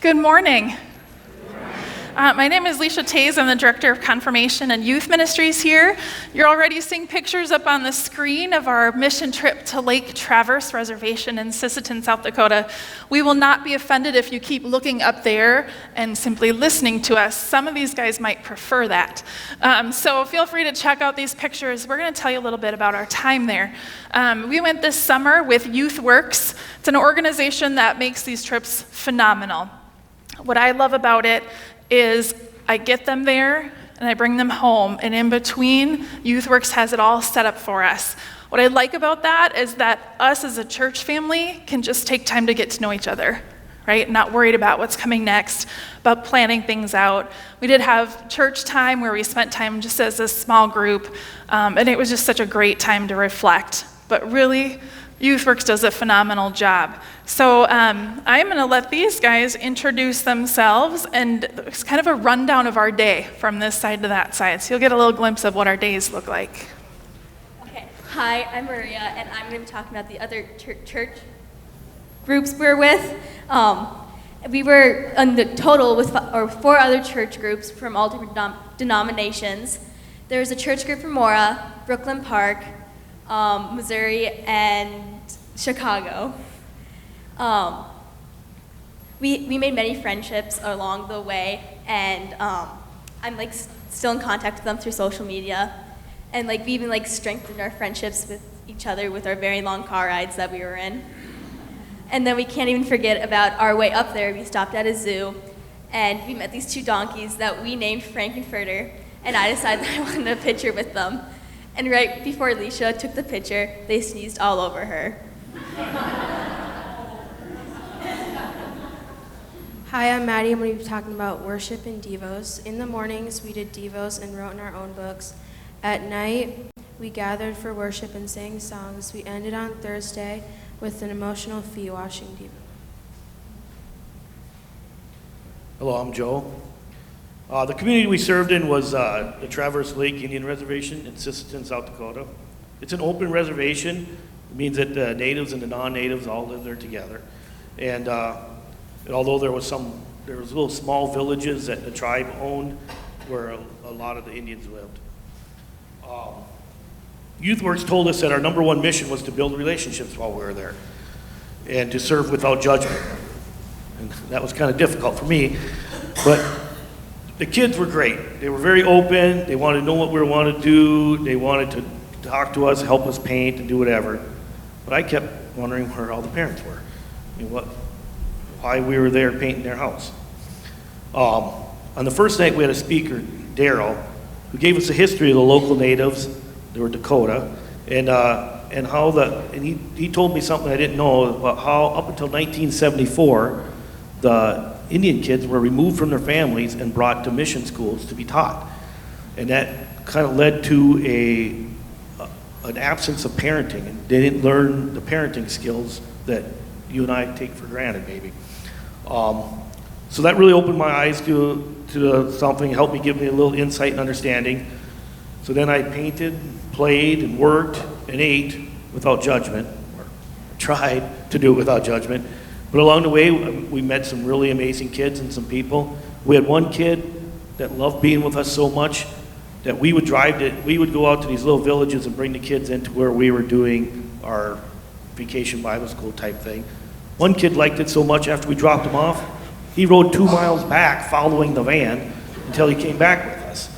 Good morning. My name is Leisha Tays. I'm the Director of Confirmation and Youth Ministries here. You're already seeing pictures up on the screen of our mission trip to Lake Traverse Reservation in Sisseton, South Dakota. We will not be offended if you keep looking up there and simply listening to us. Some of these guys might prefer that. So feel free to check out these pictures. We're going to tell you a little bit about our time there. We went this summer with YouthWorks. It's an organization that makes these trips phenomenal. What I love about it is I get them there and I bring them home, and in between, YouthWorks has it all set up for us. What I like about that is that us as a church family can just take time to get to know each other, right? Not worried about what's coming next, about planning things out. We did have church time where we spent time just as a small group, and it was just such a great time to reflect. But really, YouthWorks does a phenomenal job. So I'm going to let these guys introduce themselves, and it's kind of a rundown of our day from this side to that side. So you'll get a little glimpse of what our days look like. Okay. Hi, I'm Maria, and I'm going to be talking about the other church groups we're with. We were in the total with four other church groups from all different denominations. There was a church group from Mora, Brooklyn Park, Missouri, and Chicago. We made many friendships along the way, and I'm still in contact with them through social media, and we even strengthened our friendships with each other with our very long car rides that we were in. And then we can't even forget about our way up there. We stopped at a zoo, and we met these two donkeys that we named Frankenfurter, and I decided that I wanted a picture with them. And right before Alicia took the picture, they sneezed all over her. Hi, I'm Maddie, and we're going to be talking about worship and devos. In the mornings, we did devos and wrote in our own books. At night, we gathered for worship and sang songs. We ended on Thursday with an emotional feet washing devo. Hello, I'm Joe. The community we served in was the Traverse Lake Indian Reservation in Sisseton, South Dakota. It's an open reservation. It means that the natives and the non-natives all live there together. And although there was little small villages that the tribe owned where a lot of the Indians lived. YouthWorks told us that our number one mission was to build relationships while we were there and to serve without judgment. And that was kind of difficult for me, but the kids were great. They were very open. They wanted to know what we wanted to do. They wanted to talk to us, help us paint, and do whatever. But I kept wondering where all the parents were. Why we were there painting their house. On the first night, we had a speaker, Daryl, who gave us a history of the local natives. They were Dakota, and he told me something I didn't know about how up until 1974, the Indian kids were removed from their families and brought to mission schools to be taught. And that kind of led to an absence of parenting. And they didn't learn the parenting skills that you and I take for granted, maybe. So that really opened my eyes to something, helped me give me a little insight and understanding. So then I painted, played, and worked, and ate without judgment, or tried to do it without judgment. But along the way, we met some really amazing kids and some people. We had one kid that loved being with us so much that we would go out to these little villages and bring the kids into where we were doing our vacation Bible school type thing. One kid liked it so much after we dropped him off, he rode 2 miles back following the van until he came back with us.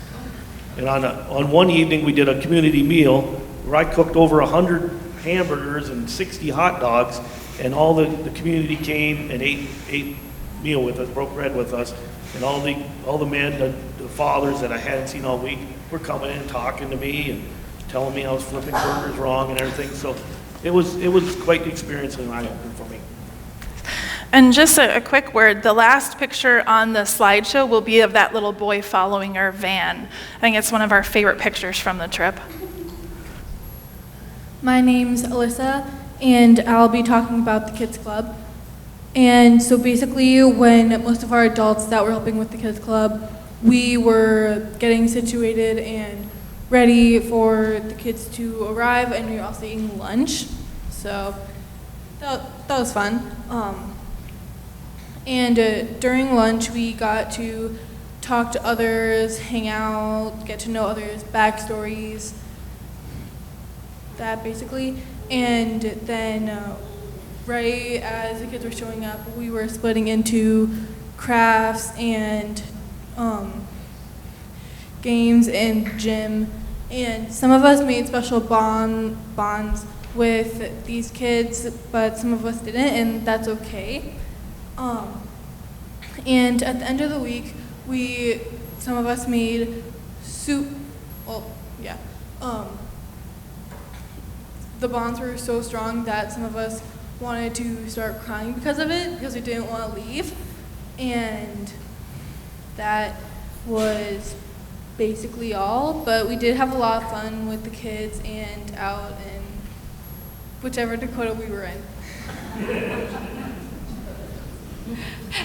And on one evening, we did a community meal where I cooked over 100 hamburgers and 60 hot dogs, and all the community came and ate meal with us, broke bread with us, and all the men, the fathers that I hadn't seen all week were coming in and talking to me and telling me I was flipping burgers wrong and everything. So it was quite the experience and eye-opener for me. And just a quick word, the last picture on the slideshow will be of that little boy following our van. I think it's one of our favorite pictures from the trip. My name's Alyssa, and I'll be talking about the Kids Club. And so basically, when most of our adults that were helping with the Kids Club, we were getting situated and ready for the kids to arrive, and we were also eating lunch. So that was fun. And during lunch, we got to talk to others, hang out, get to know others' backstories, that basically. And then right as the kids were showing up, we were splitting into crafts and games and gym. And some of us made special bonds with these kids, but some of us didn't, and that's okay. And at the end of the week, some of us made soup. Well, yeah. The bonds were so strong that some of us wanted to start crying because of it, because we didn't want to leave. And that was basically all, but we did have a lot of fun with the kids and out in whichever Dakota we were in.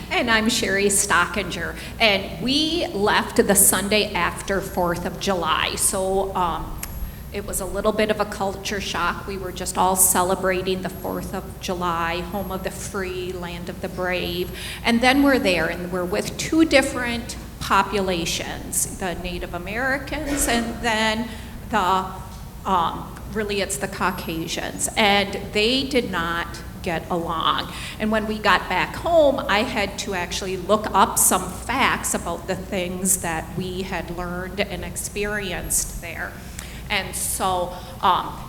And I'm Sherry Stockinger, and we left the Sunday after 4th of July, so it was a little bit of a culture shock. We were just all celebrating the 4th of July, home of the free, land of the brave, and then we're there, and we're with two different populations, the Native Americans and then the, really it's the Caucasians, and they did not get along. And when we got back home, I had to actually look up some facts about the things that we had learned and experienced there. And so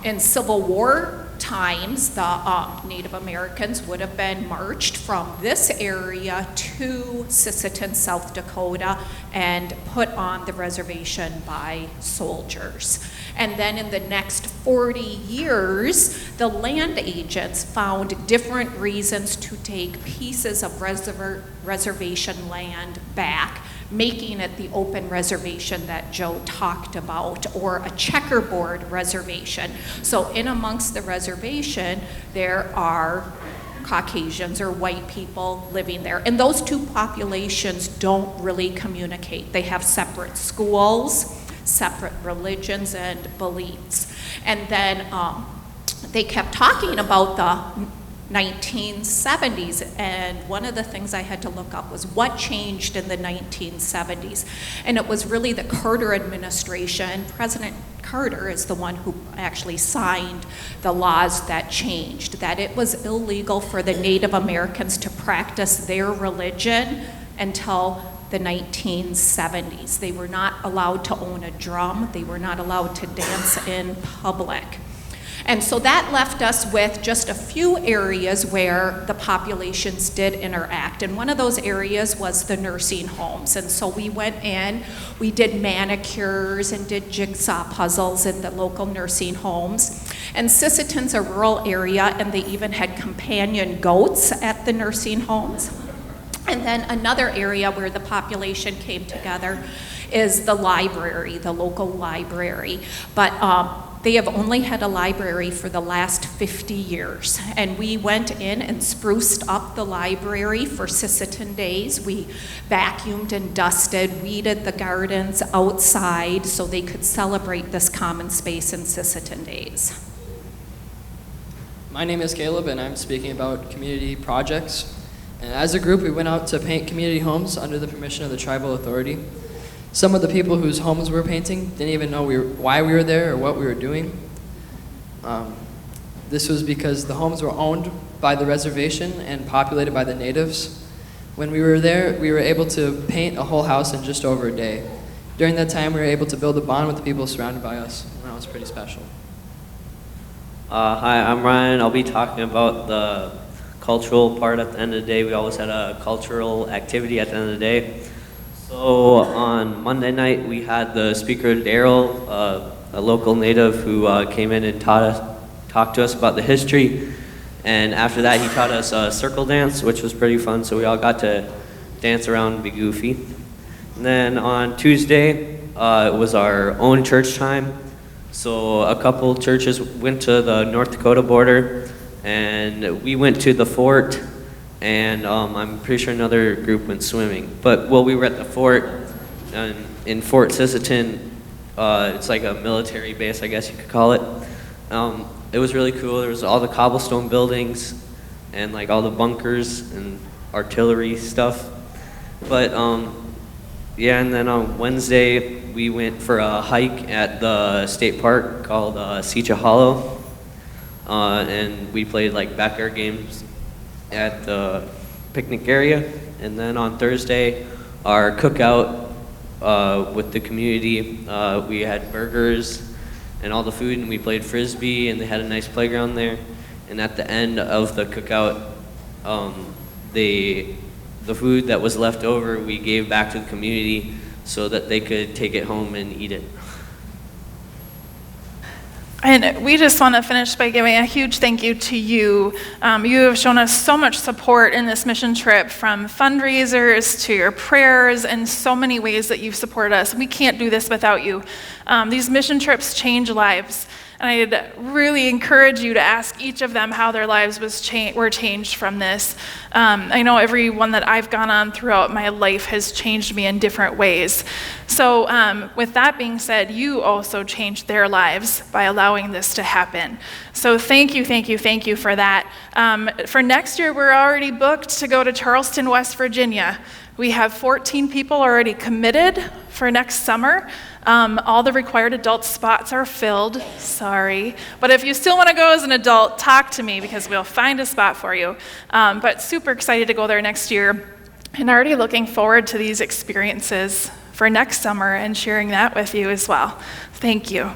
in Civil War times, the Native Americans would have been marched from this area to Sisseton, South Dakota, and put on the reservation by soldiers. And then in the next 40 years, the land agents found different reasons to take pieces of reservation land back, making it the open reservation that Joe talked about, or a checkerboard reservation. So in amongst the reservation, there are Caucasians or white people living there. And those two populations don't really communicate. They have separate schools, separate religions and beliefs. And then they kept talking about the 1970s, and one of the things I had to look up was what changed in the 1970s. And it was really the Carter administration. President Carter is the one who actually signed the laws that changed, that it was illegal for the Native Americans to practice their religion until the 1970s. They were not allowed to own a drum. They were not allowed to dance in public. And so that left us with just a few areas where the populations did interact. And one of those areas was the nursing homes. And so we went in, we did manicures and did jigsaw puzzles in the local nursing homes. And Sisseton's a rural area, and they even had companion goats at the nursing homes. And then another area where the population came together is the library, the local library. But they have only had a library for the last 50 years. And we went in and spruced up the library for Sisseton Days. We vacuumed and dusted, weeded the gardens outside so they could celebrate this common space in Sisseton Days. My name is Caleb, and I'm speaking about community projects. And as a group, we went out to paint community homes under the permission of the tribal authority. Some of the people whose homes we were painting didn't even know why we were there or what we were doing. This was because the homes were owned by the reservation and populated by the natives. When we were there, we were able to paint a whole house in just over a day. During that time, we were able to build a bond with the people surrounded by us, and that was pretty special. Hi, I'm Ryan. I'll be talking about the cultural part at the end of the day. We always had a cultural activity at the end of the day. So on Monday night, we had the speaker, Daryl, a local native who came in and talked to us about the history. And after that, he taught us a circle dance, which was pretty fun. So we all got to dance around and be goofy. And then on Tuesday, it was our own church time. So a couple churches went to the North Dakota border, and we went to the fort. And I'm pretty sure another group went swimming. But while we were at the fort, in Fort Sisseton, it's like a military base, I guess you could call it. It was really cool. There was all the cobblestone buildings and like all the bunkers, and artillery stuff. But yeah, and then on Wednesday we went for a hike at the state park called Secha Hollow, and we played like backyard games at the picnic area. And then on Thursday, our cookout with the community, we had burgers and all the food, and we played frisbee, and they had a nice playground there. And at the end of the cookout, the food that was left over, we gave back to the community so that they could take it home and eat it. And we just want to finish by giving a huge thank you to you. You have shown us so much support in this mission trip, from fundraisers to your prayers and so many ways that you've supported us. We can't do this without you. These mission trips change lives. And I'd really encourage you to ask each of them how their lives were changed from this. I know every one that I've gone on throughout my life has changed me in different ways. So with that being said, you also changed their lives by allowing this to happen. So thank you for that. For next year, we're already booked to go to Charleston, West Virginia. We have 14 people already committed for next summer. All the required adult spots are filled, sorry. But if you still want to go as an adult, talk to me because we'll find a spot for you. But super excited to go there next year and already looking forward to these experiences for next summer and sharing that with you as well. Thank you.